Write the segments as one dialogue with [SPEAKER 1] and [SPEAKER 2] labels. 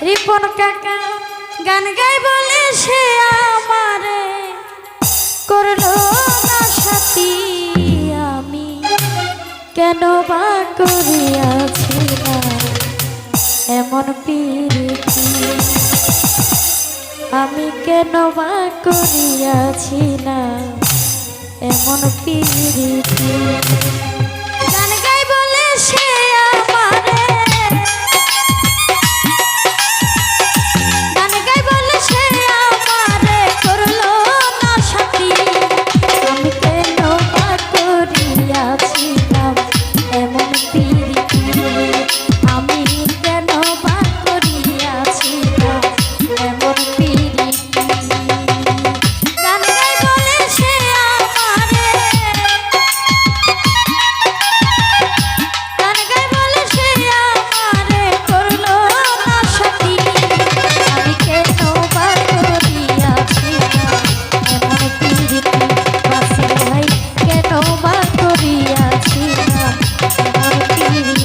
[SPEAKER 1] রিপন কাকা গান গাই বলে সে আমারে করলো না সাথী, আমি কেন বা করিয়াছি না এমন প্রীতি, আমি কেন বা করিয়াছি না এমন প্রীতি। গান গাই বলে সে আমারে, গান গাই বলে সে আমারে করলো না সাথী, আমি কেন বা করিয়াছি না এমন প্রীতি, আমি কেন বা করিয়াছি না এমন প্রীতি। গান গাই বলে সে আমারে, গান গাই বলে সে আমারে করলো না সাথী, আমি কেন বা করিয়াছি না এমন প্রীতি, বাসি ভাই কেন বা করিয়াছি না এমন প্রীতি।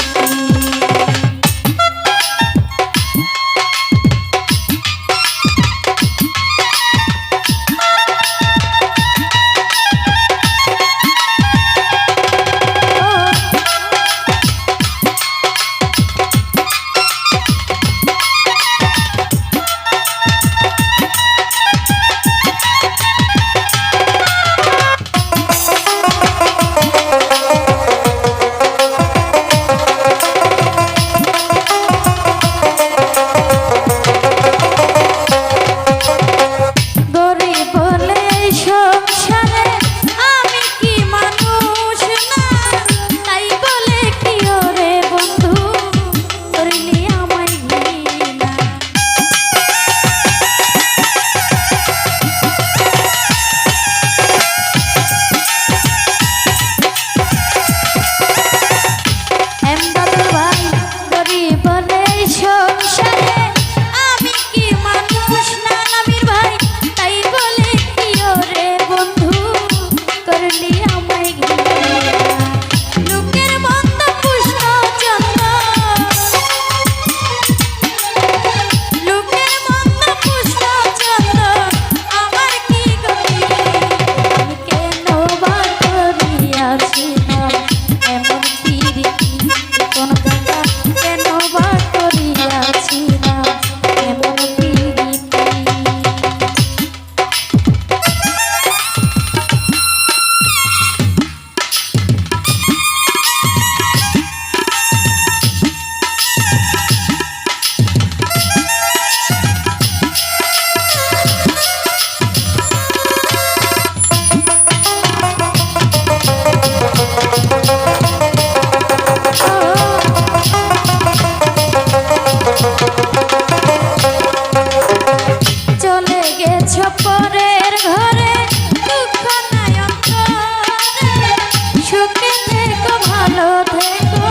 [SPEAKER 1] পরের ঘরে দুঃখ নাই অন্তরে, সুখে থেকো ভালো থেকো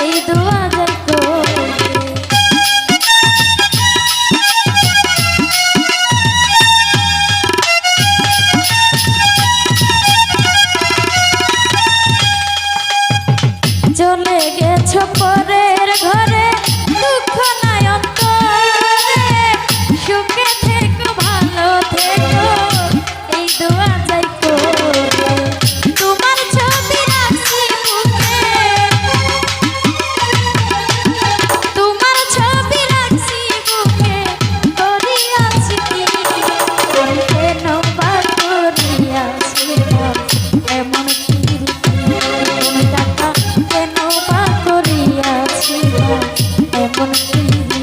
[SPEAKER 1] এই দোয়া দেখো। চলে গেছো পরের ঘরে দুঃখ নাই অন্তরে, সুখে থেকো ভালো থেকো এই দোয়া চাই করে। তোমার ছবি রাখছি বুকে, তোমার ছবি রাখছি বুকে, করিয়াছি কি কেন বা করিয়াছি এমন প্রীতি, টাকা কেন বা করিয়াছি এমন প্রীতি।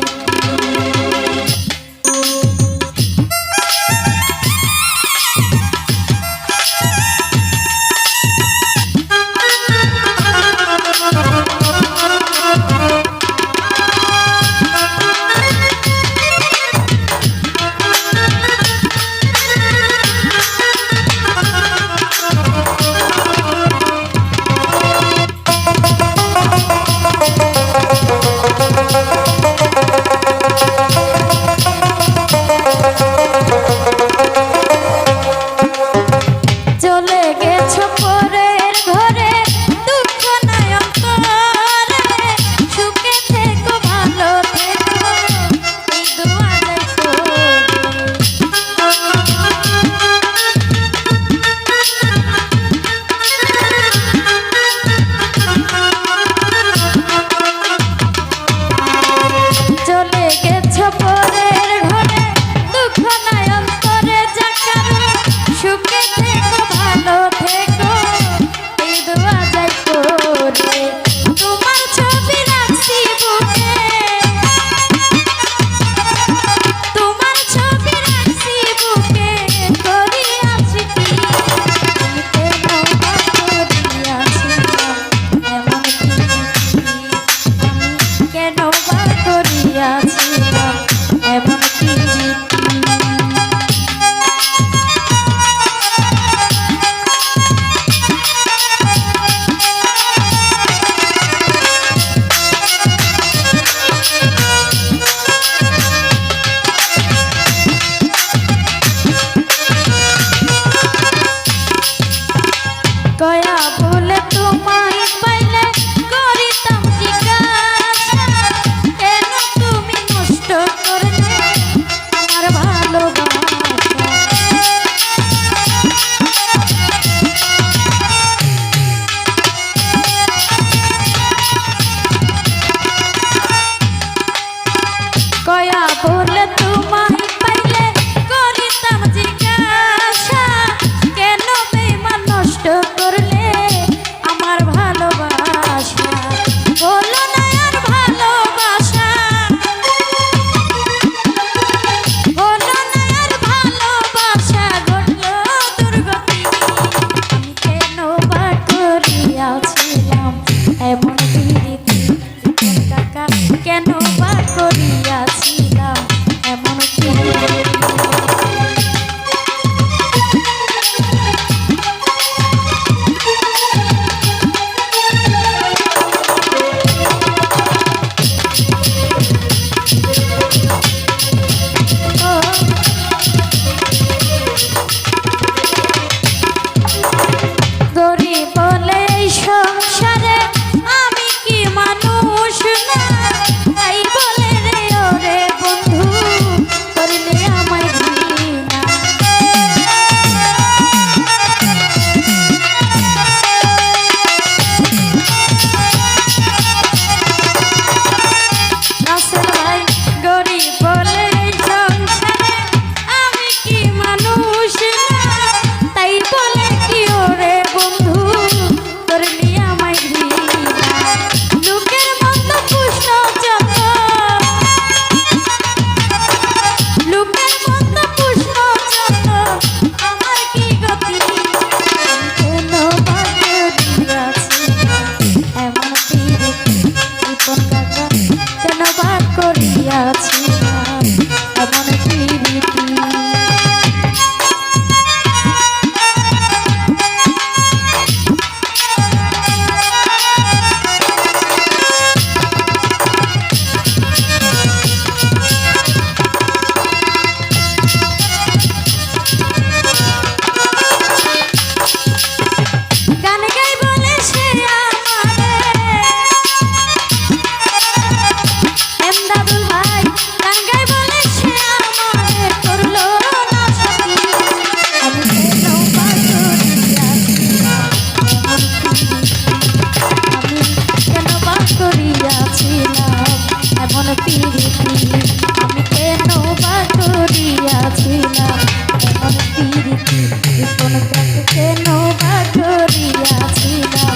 [SPEAKER 1] কোন ত্যাগ কেন বা করিয়াছিলাম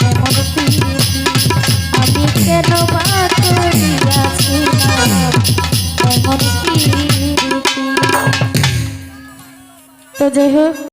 [SPEAKER 1] এমন প্রীতি আমি কেন বা করিয়াছিলাম এমন প্রীতি। তো যাই হোক